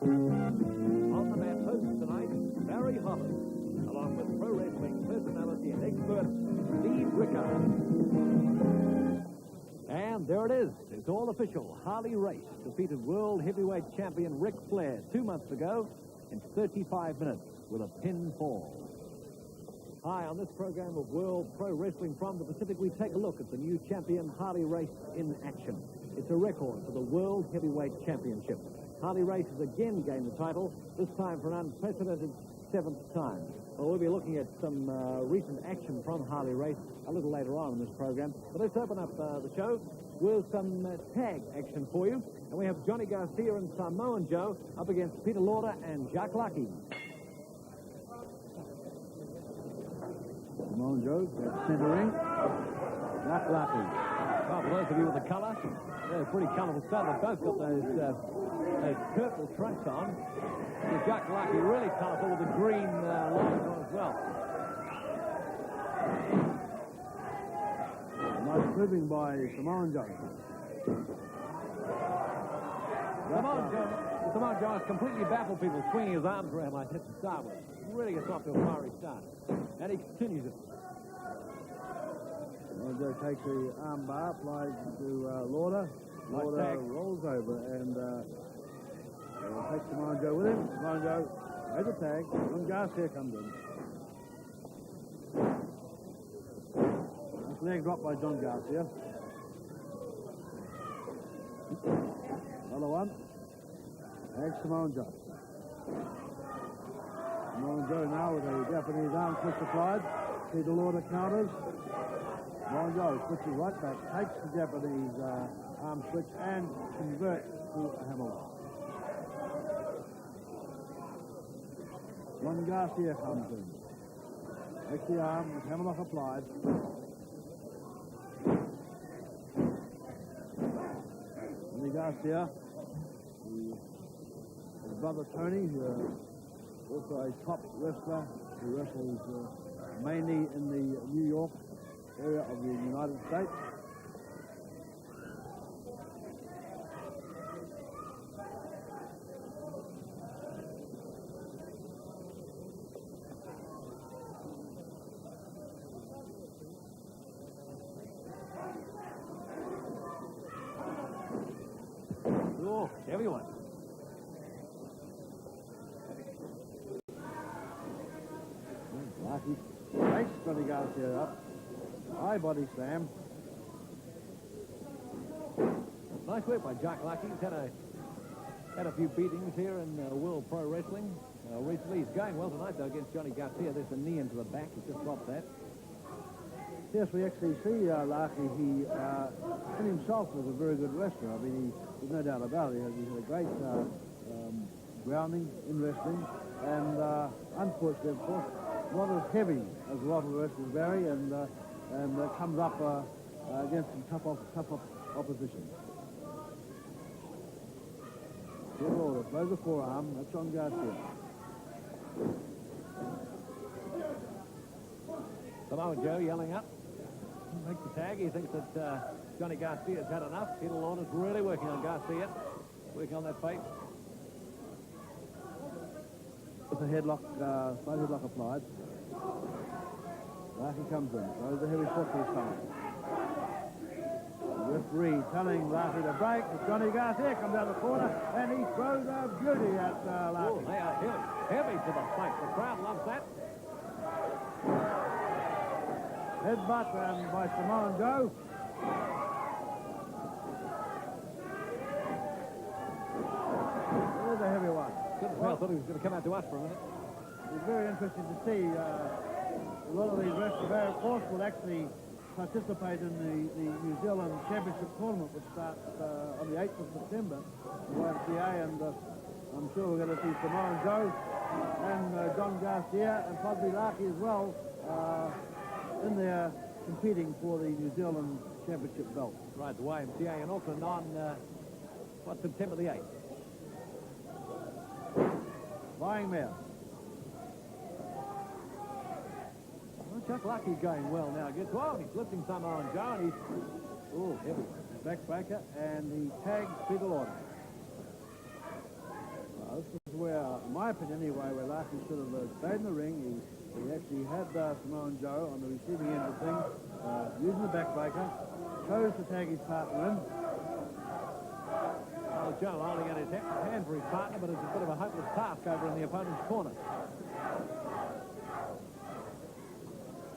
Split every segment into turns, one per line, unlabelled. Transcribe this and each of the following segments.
On the mat host tonight, Barry Hallman, along with pro wrestling personality and expert Steve Rickard. And there it is. It's all official. Harley Race defeated World Heavyweight Champion Ric Flair 2 months ago in 35 minutes with a pinfall. Hi, on this program of World Pro Wrestling from the Pacific, we take a look at the new champion Harley Race in action. It's a record for the World Heavyweight Championship. Harley Race has again gained the title, this time for an unprecedented 7th time. Well, we'll be looking at some recent action from Harley Race a little later on in this program. But let's open up the show with some tag action for you. And we have Johnny Garcia and Samoan Joe up against Peter Lauder and Jacques Laki.
Samoan Joe, center ring. Jacques Laki.
Well, for those of you with the colour, they're pretty colourful stuff. They've both got those purple trunks on. So Jacques Laki really colourful with the green lines on as well.
Nice moving by Samoan Joe.
Samoan Joe has completely baffled people, swinging his arms around like that to start with. Really gets off to a fiery start. And he continues it.
Samoan Joe takes the arm bar, applies to Lauder. Lauder rolls over and takes Samoan Joe with him. Samoan Joe has a tag. And Garcia comes in. Nice leg dropped by John Garcia. Another one. Tags Samoan Joe. Samoan Joe now with a Japanese arm twist applied. Peter Lauder counters. Samoan Joe switches right back, takes the Japanese arm switch and converts to a hammerlock. John Garcia comes in. Takes the arm, with hammerlock applied. Johnny Garcia, his brother Tony, also a top wrestler who wrestles mainly in the New York area of the United States.
Oh, everyone.
Laki takes Johnny Garcia up. High body slam.
Nice work by Jacques Laki. He's had a few beatings here in World Pro Wrestling recently. He's going well tonight, though, against Johnny Garcia. There's a knee into the back. He's just dropped that.
Yes, we actually see Laki. He, in himself, was a very good wrestler. I mean, there's no doubt about it. He's had a great grounding in wrestling. And unfortunately, of course, not as heavy as a lot of the wrestlers, Barry, and comes up against some tough opposition. Good order. Throws the forearm. That's on Garcia.
Samoan Joe yelling up. Makes the tag. He thinks that Johnny Garcia's had enough. Peter Lauder's really working on Garcia. Working on that fight.
With a headlock, side headlock applied. Laki comes in. Throws the heavy foot to his stomach. The referee telling Laki to break. Johnny Garcia comes out the corner and he throws a beauty at Laki.
Oh, they are heavy to the fight. The crowd loves that.
Headbutt by Samoan Joe. There's a heavy one.
I thought he was going to come out to us for a minute.
It's very interesting to see a lot of these wrestlers, of course, will actually participate in the New Zealand Championship Tournament, which starts on the 8th of September, the YMCA, and I'm sure we're going to see Samoan Joe and John Garcia and probably Laki as well in there competing for the New Zealand Championship belt.
Right, the YMCA in Auckland on, September the 8th.
Flying mare.
Well, Chuck Laki's going well now. Gets well, he's lifting Samoan Joe, and he's heavy.
Backbreaker, and he tags Peter Lauder. opinion anyway, where Laki should have stayed in the ring. He actually had Samoan Joe on the receiving end of things, using the backbreaker, chose to tag his partner in.
Well, Joe holding out his hand for his partner, but it's a bit of a hopeless task over in the opponent's corner.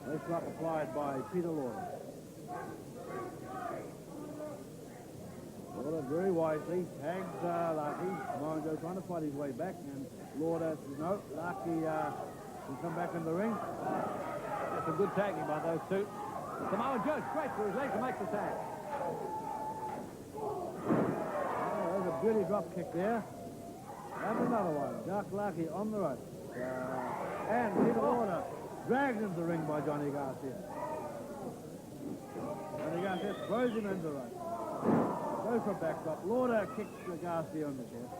This rock applied by Peter Lauder. Lauder very wisely tags Laki. Samoan Joe trying to fight his way back, and Lauder says no. Laki can come back in the ring.
That's a good tagging by those two. Samoan Joe straight for his leg to make the tag.
There's a beauty drop kick there. And another one. Jack Laki on the rope. And Peter Lauder dragged into the ring by Johnny Garcia. Johnny Garcia throws him into the rope. Goes for a backdrop. Lauder kicks Garcia on the chest.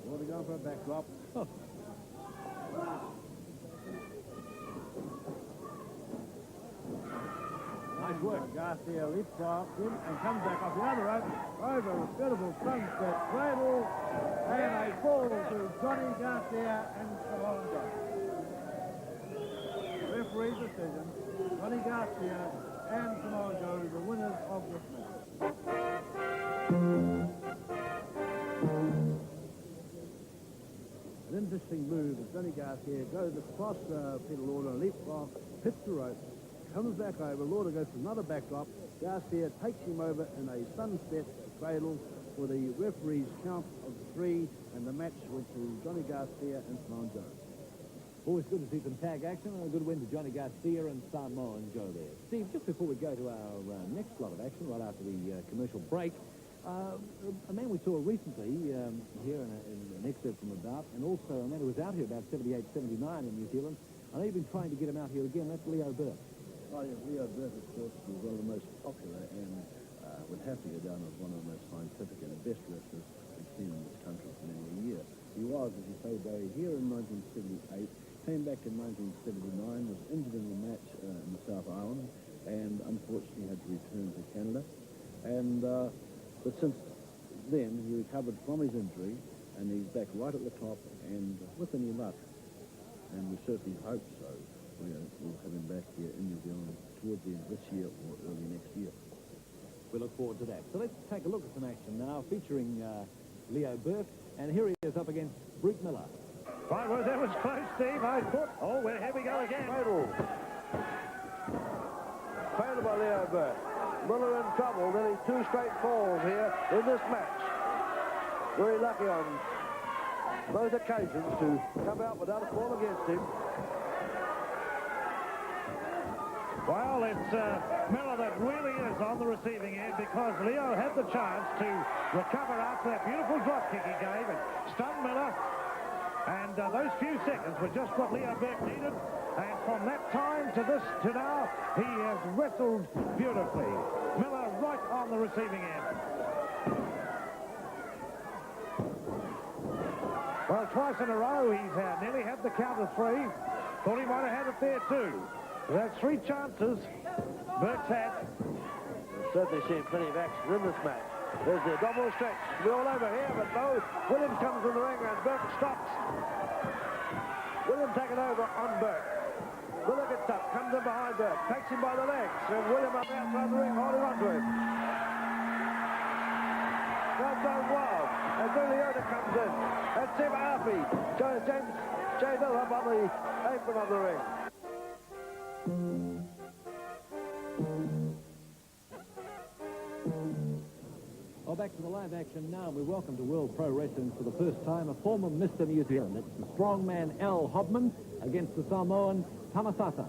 Lauder going for a backdrop.
Nice work.
Garcia leapfrogs him and comes back off the other rope over a beautiful sunset cradle and a fall to Johnny Garcia and Samoan Joe. Referee's decision, Johnny Garcia and Samoan Joe, the winners of this match. An interesting move as Johnny Garcia goes across Peter Lauder, leapfrog, hits the rope, comes back over. Lauder goes for another backdrop. Garcia takes him over in a sunset cradle for the referee's count of 3, and the match went to Johnny Garcia and Samoan Joe.
Always good to see some tag action, and a good win to Johnny Garcia and Samoan Joe there. Steve, just before we go to our next lot of action, right after the commercial break, a man we saw recently here in an excerpt from a bout, and also a man who was out here about 78, 79 in New Zealand. I know you've been trying to get him out here again. That's Leo Burke.
Oh, yeah, Leo Burke, of course, was one of the most popular and would have to go down as one of the most scientific and best wrestlers we've seen in this country for many a year. He was, as you say, buried here in 1978, came back in 1979, was injured in the match in the South Island, and unfortunately had to return to Canada. And but since then, he recovered from his injury, and he's back right at the top, and with any luck, and we certainly hope so, we'll have him back here in New Zealand towards the end of this year or early next year.
We look forward to that. So let's take a look at some action now, featuring Leo Burke, and here he is up against Bruce Miller.
Right, well, that was close, Steve. I thought, oh, well, here we go again.
Cradle by Leo Burke. Miller in trouble, nearly 2 straight falls here in this match. Very lucky on both occasions to come out without a fall against him.
Well, it's Miller that really is on the receiving end, because Leo had the chance to recover after that beautiful drop kick he gave and stunned Miller. And those few seconds were just what Leo Burke needed. And from that time to now, he has wrestled beautifully. Miller right on the receiving end. Well, twice in a row, he's nearly had the count of 3. Thought he might have had it there too. That's 3 chances Burke's had.
We've certainly seen plenty of action in this match. There's the double stretch. We're all over here, but no. Williams comes in the ring and Burke stops. William taking over on Burke. Miller gets up, comes in behind Burke, takes him by the legs, and William up outside the ring, holding on to him. Crowd going wild, and Billy Yoder comes in, and Tim Arpey, James J. Bill up on the apron of the ring.
Well, back to the live action now. We welcome to World Pro Wrestling for the first time a former Mr. New Zealand. It's the strongman Al Hobrnan against the Samoan Tamase.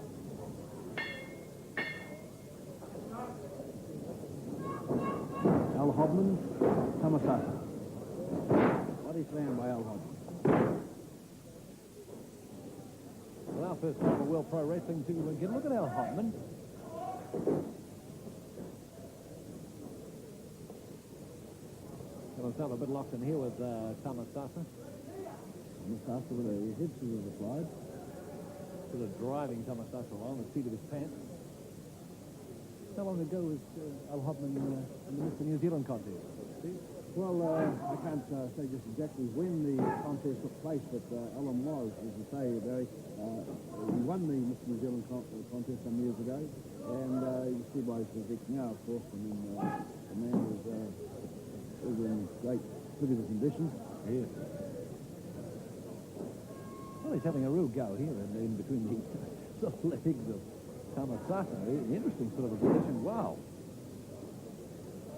Al Hobrnan, Tamase.
Body slam by Al Hobrnan.
Well, our first time at World Pro Wrestling. Look at Al Hobrnan. Got himself a bit locked in here with Tamase.
Tamase with a head scissors applied.
Sort of driving Tamase along the seat of his pants. How long ago was Hobrnan in the Mr. New Zealand contest? Steve?
Well, I can't say just exactly when the contest took place, but Alan was, as you say, Barry. He won the Mr. New Zealand contest some years ago, and you see by his physique now, of course. I mean, the man is in great physical condition.
Yes. Well, he's having a real go here in between the sort of legs of Tamase. Interesting sort of a position. Wow.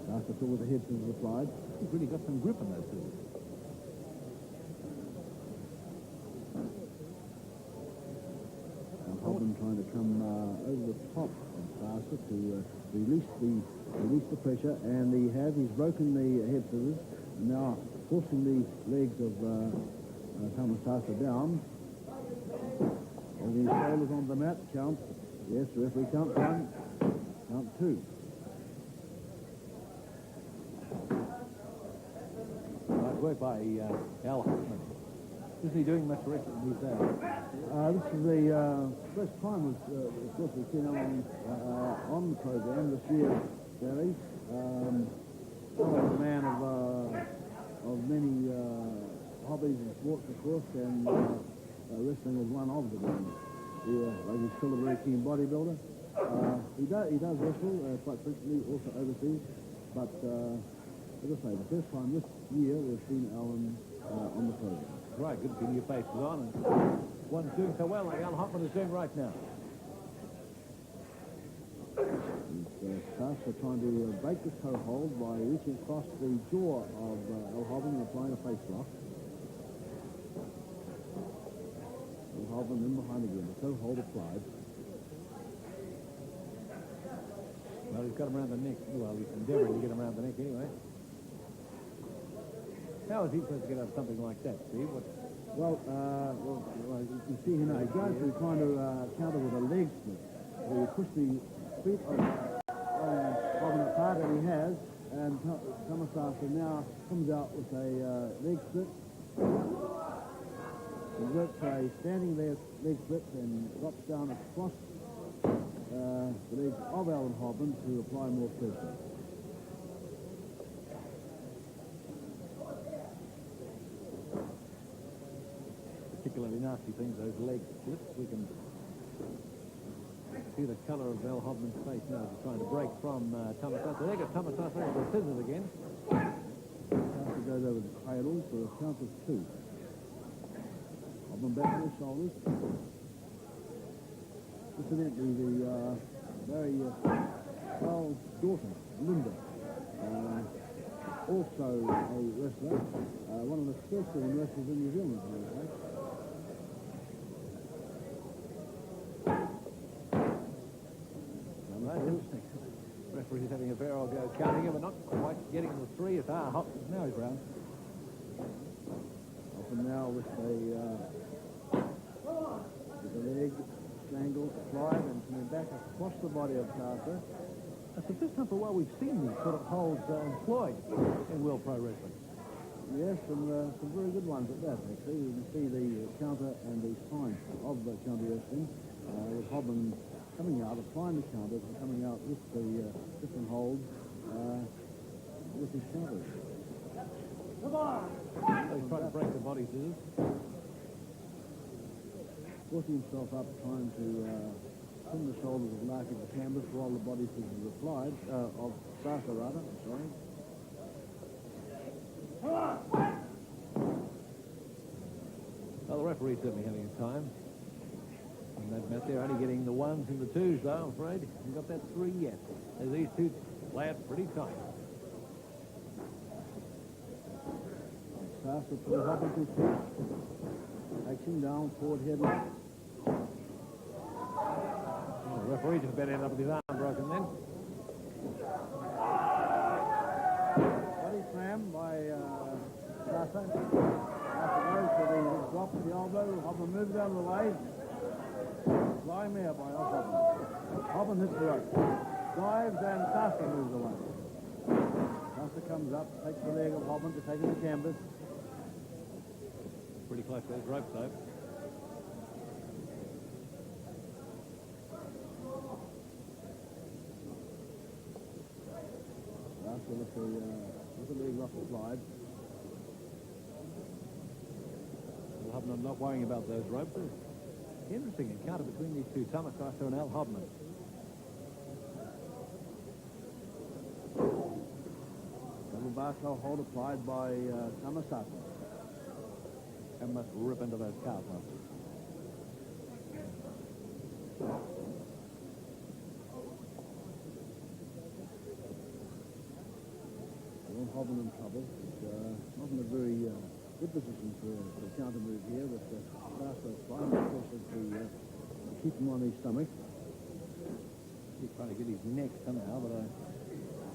Sasa still with the head scissors applied.
He's really got some grip on those two.
Now Hobrnan trying to come over the top of Sasa to release the pressure, and he's broken the head scissors, and now forcing the legs of Tamase down. Holding his shoulders on the mat. Count. Yes, the referee count one. Count two.
Nice work by Hallman. Isn't he doing much wrestling these days?
This is the first time, of course, we've seen Hallman on the program this year, Barry. Hallman's a man of many hobbies and sports, of course, and wrestling is one of them. He's still a very keen bodybuilder. He does wrestle quite frequently, also overseas, but as I say, the first time this year we've seen Alan on the program.
Right, good to see your faces on, and one's doing so well like Hobrnan is doing right now.
Sasa trying to break the toe hold by reaching across the jaw of Hobrnan and applying a face lock. Hobrnan in behind again, the toe hold applied.
Well, he's got him around the neck. Well, he's endeavouring to get him around the neck anyway. How is he supposed to get out of something like that, Steve?
Well, you can see here now, he goes to trying to counter with a leg split. Where you push the feet on Hobrnan apart that he has, and Tamase now comes out with a leg split. He works a standing leg split and drops down across the legs of Hobrnan to apply more pressure.
Particularly nasty things, those leg splits. We can see the colour of Hobrnan's face now as he's trying to break from Tamase. There goes Tamase with the scissors again.
Sasa goes over the cradle for a count of two. Hobrnan back on his shoulders. Incidentally, the very Charles' daughter, Linda, also a wrestler, one of the first women wrestlers in New Zealand, I would say.
Right, interesting. The referee's having a fair old go counting him, but not quite getting the three. It's now he's round.
Hobrnan now with the leg strangled, applied, and coming back across the body of Sasa.
That's the first time for a while we've seen these sort of holds employed in World Pro Wrestling.
Yes, and some very good ones at that, actually. You can see the counter and the spine of the counter wrestling, with Hobrnan coming out, applying the counters, and coming out with the different holds with his counters.
Come on! So he's trying to break the body scissors.
Forcing himself up, trying to pin the shoulders of Laki to canvas while the body scissors are applied, of Sasa rather, sorry.
Well, the referee's certainly having a time. And that mat, they're only getting the ones and the twos, though, I'm afraid. Haven't got that three yet. As these two play it pretty tight.
Sasa to Hobrnan to his feet. Takes him down, forward headlock.
Well, the referee just about ended up with his arm broken then.
Body slam by Sasa. Sasa goes to the drop of the elbow. Hobrnan moves out of the way. Flying there by Hobrnan. Hobrnan hits the rope. Dives and Sasa moves away. Sasa comes up, takes the leg of Hobrnan to take it to canvas.
Pretty close to those ropes, though.
with a very rough slide.
Hobrnan not worrying about those ropes. Interesting encounter between these two, Tama, Sasa and Hobrnan.
Double bar hold applied by Tamase.
And must rip into those calf muscles.
Well, Hobrnan in trouble. Not in a very good position for a counter move here, but Sasa trying to keep him on his stomach.
He's trying to get his neck somehow, but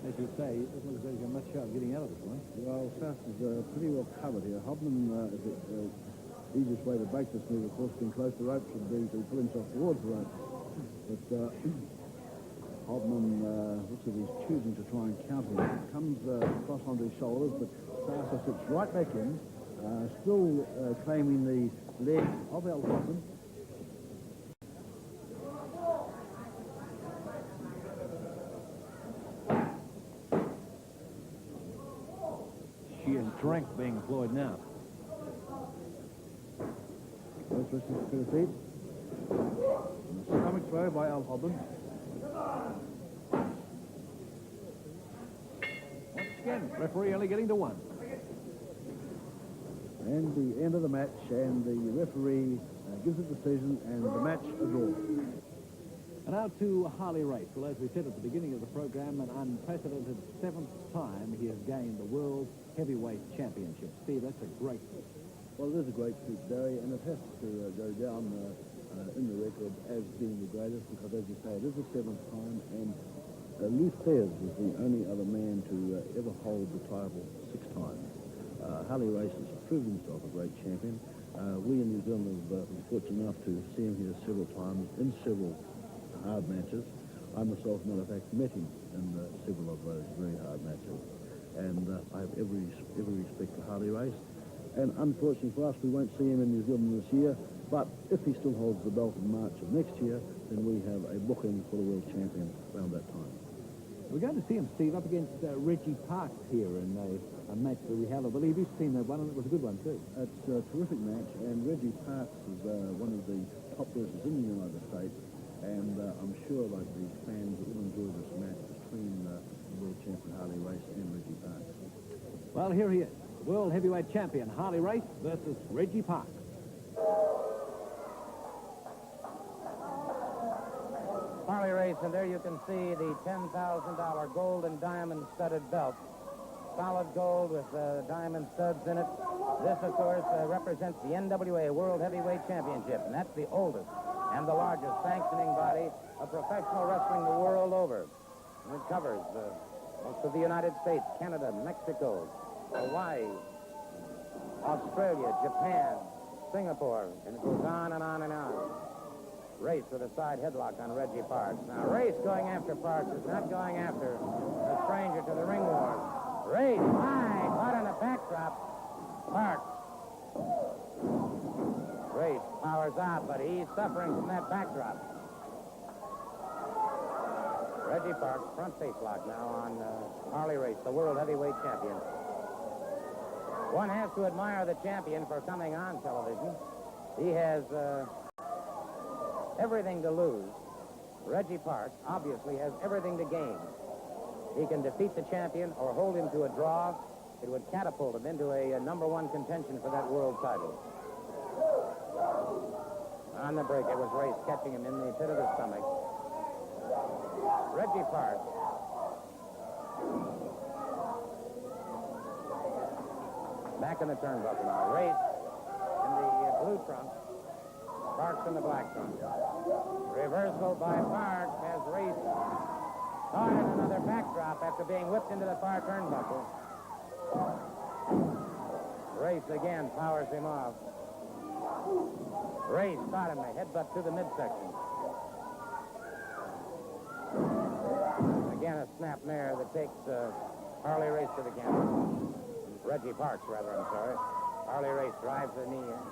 as you say, it doesn't look as though he's got much shot of getting out of this one.
Well, Sasa's pretty well covered here. Hobrnan, the easiest way to break this move, of course, being close to the ropes would be to pull himself towards the ropes. But Hobrnan looks like he's choosing to try and counter him. Comes across onto his shoulders, but Sasa sits right back in, still claiming the leg of Hobrnan.
Sheer strength being employed now.
First wrestling to the feet. And a stomach throw by Hobrnan.
Once again, referee only getting to one.
And the end of the match, and the referee gives a decision, and the match a draw.
And now to Harley Race. Well, as we said at the beginning of the program, an unprecedented 7th time he has gained the World Heavyweight Championship. Steve, that's a great feat.
Well, it is a great feat, Barry, and it has to go down in the record as being the greatest, because, as you say, it is the 7th time, and Lee Fairs was the only other man to ever hold the title 6 times. Harley Race has proven himself a great champion. We in New Zealand have been fortunate enough to see him here several times in several hard matches. I myself, matter of fact, met him in several of those very hard matches. And I have every respect for Harley Race. And unfortunately for us, we won't see him in New Zealand this year. But if he still holds the belt in March of next year, then we have a booking for the world champion around that time.
We're going to see him, Steve, up against Reggie Parks here in a match that we have. I believe you've seen that one, and it was a good one, too.
It's a terrific match, and Reggie Parks is one of the top wrestlers in the United States, and I'm sure, like the fans, will enjoy this match between the world champion Harley Race and Reggie Parks.
Well, here he is, World Heavyweight Champion Harley Race versus Reggie Parks.
Harley Race, and there you can see the $10,000 gold and diamond studded belt. Solid gold with diamond studs in it. This, of course, represents the NWA World Heavyweight Championship, and that's the oldest and the largest sanctioning body of professional wrestling the world over. And it covers most of the United States, Canada, Mexico, Hawaii, Australia, Japan, Singapore, and it goes on and on and on. Race with a side headlock on Reggie Parks. Now, Race going after Parks is not going after the stranger to the ring wars. Race, caught on a backdrop. Parks. Race powers out, but he's suffering from that backdrop. Reggie Parks, front face lock now on Harley Race, the World Heavyweight Champion. One has to admire the champion for coming on television. He has everything to lose. Reggie Parks obviously has everything to gain. He can defeat the champion or hold him to a draw. It would catapult him into a #1 contention for that world title. On the break, it was Race catching him in the pit of the stomach. Reggie Parks. Back in the turnbuckle now. Race in the blue trunk. Parks in the black trunk. Reversal by Parks as Race caught in another backdrop after being whipped into the far turnbuckle. Race again powers him off. Race caught him, a headbutt to the midsection. Again, a snap mare that takes Harley Race to the canvas. Reggie Parks, rather, I'm sorry. Harley Race drives the knee in.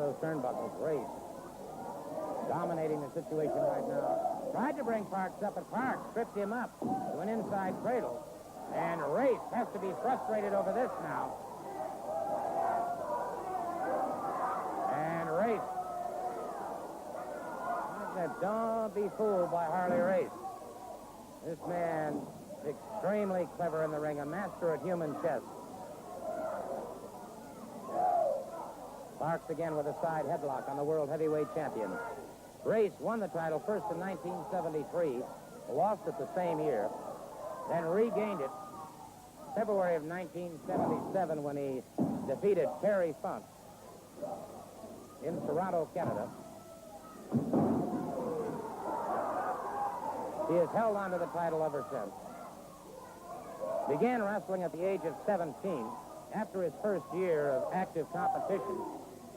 those turnbuckles. Race dominating the situation right now. Tried to bring Parks up, but Parks tripped him up to an inside cradle. And Race has to be frustrated over this now. And Race. Don't be fooled by Harley Race. This man is extremely clever in the ring, a master at human chess. Parks again with a side headlock on the world heavyweight champion. Race won the title first in 1973, lost it the same year, then regained it February of 1977 when he defeated Terry Funk in Toronto, Canada. He has held on to the title ever since. Began wrestling at the age of 17. After his first year of active competition,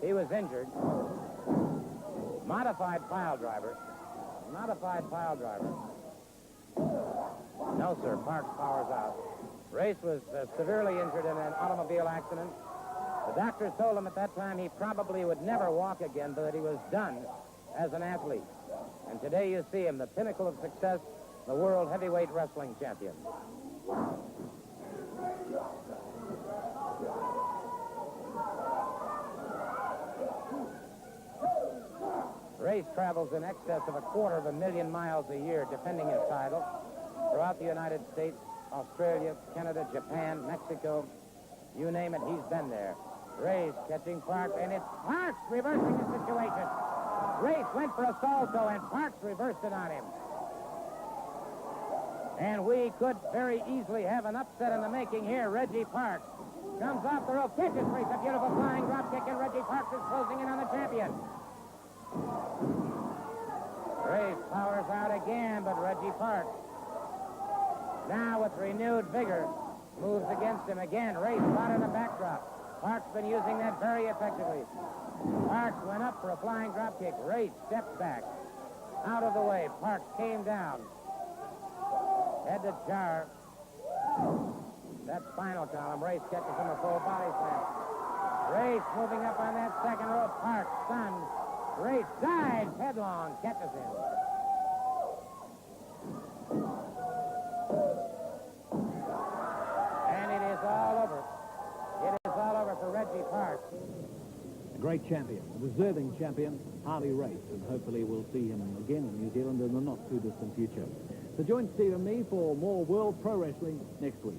he was injured. Modified pile driver. Modified pile driver. No, sir. Parks powers out. Race was severely injured in an automobile accident. The doctors told him at that time he probably would never walk again, but that he was done as an athlete. And today you see him, the pinnacle of success, the world heavyweight wrestling champion. Race travels in excess of 250,000 miles a year defending his title throughout the United States, Australia, Canada, Japan, Mexico. You name it, he's been there. Race catching Parks, and it's Parks reversing the situation. Race went for a salto, and Parks reversed it on him. And we could very easily have an upset in the making here. Reggie Parks comes off the rope, catches Race, a beautiful flying drop kick, and Reggie Parks is closing in on the champion. Race powers out again, but Reggie Parks, now with renewed vigor, moves against him again. Race caught in a backdrop. Parks been using that very effectively. Parks went up for a flying drop kick. Race stepped back. Out of the way. Parks came down. Had to jar that spinal column. Race catches him a full body slam. Race moving up on that second rope. Parks stunned. Race dives headlong. Catches him. And it is all over. It is all over for Reggie Parks.
A great champion, a deserving champion, Harley Race, and hopefully we'll see him again in New Zealand in the not-too-distant future. So join Steve and me for more World Pro Wrestling next week.